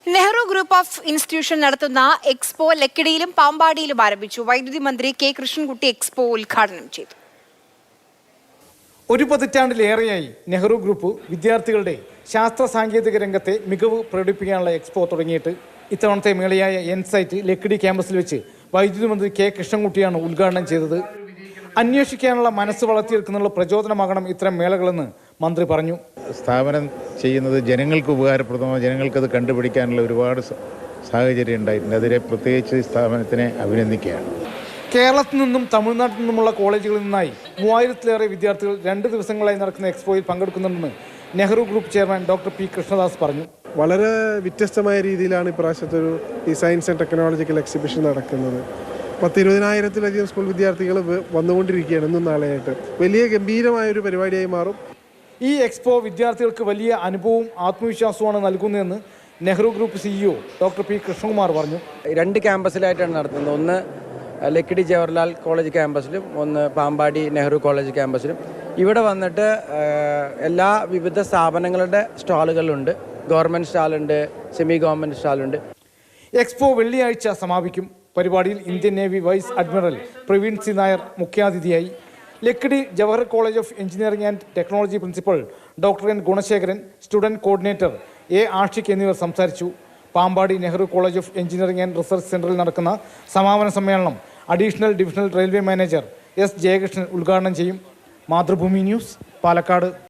Nehru group of institution നടത്തുന്ന expo ലക്കിടിയിലും പാമ്പാടിയിലും ആരംഭിച്ചു. വൈദ്യുതി മന്ത്രി കെ കൃഷ്ണൻകുട്ടി എക്സ്പോ ഉദ്ഘാടനം ചെയ്തു. ഒരു പതിറ്റാണ്ടിലേറെയായി നെഹ്റു ഗ്രൂപ്പ് വിദ്യാർത്ഥികളുടെ ശാസ്ത്ര സാങ്കേതിക രംഗത്തെ മികവ് പ്രകടിപ്പിക്കാനുള്ള എക്സ്പോ തുടങ്ങിയിട്ട് ഇത്തവണത്തെ മേളയായ എൻസൈറ്റ് ലക്കിടി ക്യാമ്പസിൽ വെച്ച് വൈദ്യുതി മന്ത്രി കെ കൃഷ്ണൻകുട്ടിയാണ് ഉദ്ഘാടനം ചെയ്തത്. അന്വേഷിക്കാനുള്ള മനസ്സ് വളർത്തിയെടുക്കുന്നുള്ള പ്രചോദനമാകണം ഇത്തരം മേളകളെന്ന് മന്ത്രി പറഞ്ഞു. സ്ഥാപനം ചെയ്യുന്നത് ജനങ്ങൾക്ക് ഉപകാരപ്രദമാണ്, ജനങ്ങൾക്കത് കണ്ടുപിടിക്കാനുള്ള ഒരുപാട് സാഹചര്യം ഉണ്ടായിട്ടുണ്ട്. അതിനെ പ്രത്യേകിച്ച് ഈ സ്ഥാപനത്തിനെ അഭിനന്ദിക്കുകയാണ്. കേരളത്തിൽ നിന്നും തമിഴ്നാട്ടിൽ നിന്നുമുള്ള കോളേജുകളിൽ നിന്നായി 3000-ലേറെ വിദ്യാർത്ഥികൾ 2 ദിവസങ്ങളായി നടക്കുന്ന എക്സ്പോയിൽ പങ്കെടുക്കുന്നുണ്ടെന്ന് Nehru group chairman doctor P Krishnadas പറഞ്ഞു. വളരെ വ്യത്യസ്തമായ രീതിയിലാണ് ഇപ്രാവശ്യത്തെ ഈ സയൻസ് ആൻഡ് ടെക്നോളജിക്കൽ എക്സിബിഷൻ നടക്കുന്നത്. 10,000-ലധികം സ്കൂൾ വിദ്യാർത്ഥികൾ വന്നുകൊണ്ടിരിക്കുകയാണ് ഇന്നും നാളെയായിട്ട്. വലിയ ഗംഭീരമായൊരു പരിപാടിയായി മാറും. ഈ എക്സ്പോ വിദ്യാർത്ഥികൾക്ക് വലിയ അനുഭവവും ആത്മവിശ്വാസവുമാണ് നൽകുന്നതെന്ന് Nehru group CEO doctor P Krishnakumar പറഞ്ഞു. 2 ക്യാമ്പസിലായിട്ടാണ് നടത്തുന്നത്. ഒന്ന് ലക്കിടി ജവഹർലാൽ കോളേജ് ക്യാമ്പസിലും ഒന്ന് പാമ്പാടി നെഹ്റു കോളേജ് ക്യാമ്പസിലും. ഇവിടെ വന്നിട്ട് വിവിധ സ്ഥാപനങ്ങളുടെ സ്റ്റാളുകളുണ്ട്. ഗവൺമെൻറ് സ്റ്റാളുണ്ട്, സെമി ഗവൺമെൻറ് സ്റ്റാളുണ്ട്. എക്സ്പോ വെള്ളിയാഴ്ച സമാപിക്കും. പരിപാടിയിൽ Indian navy vice admiral Praveen C Nair മുഖ്യാതിഥിയായി. Lakkidi Jawahar college of engineering and technology principal doctor N Gunasekaran, student coordinator A Ashiq എന്നിവർ സംസാരിച്ചു. Pampady Nehru college of engineering and research സെന്ററിൽ നടക്കുന്ന സമാപന സമ്മേളനം additional divisional railway manager S Jayakrishnan ഉദ്ഘാടനം ചെയ്യും. മാതൃഭൂമി ന്യൂസ്, പാലക്കാട്.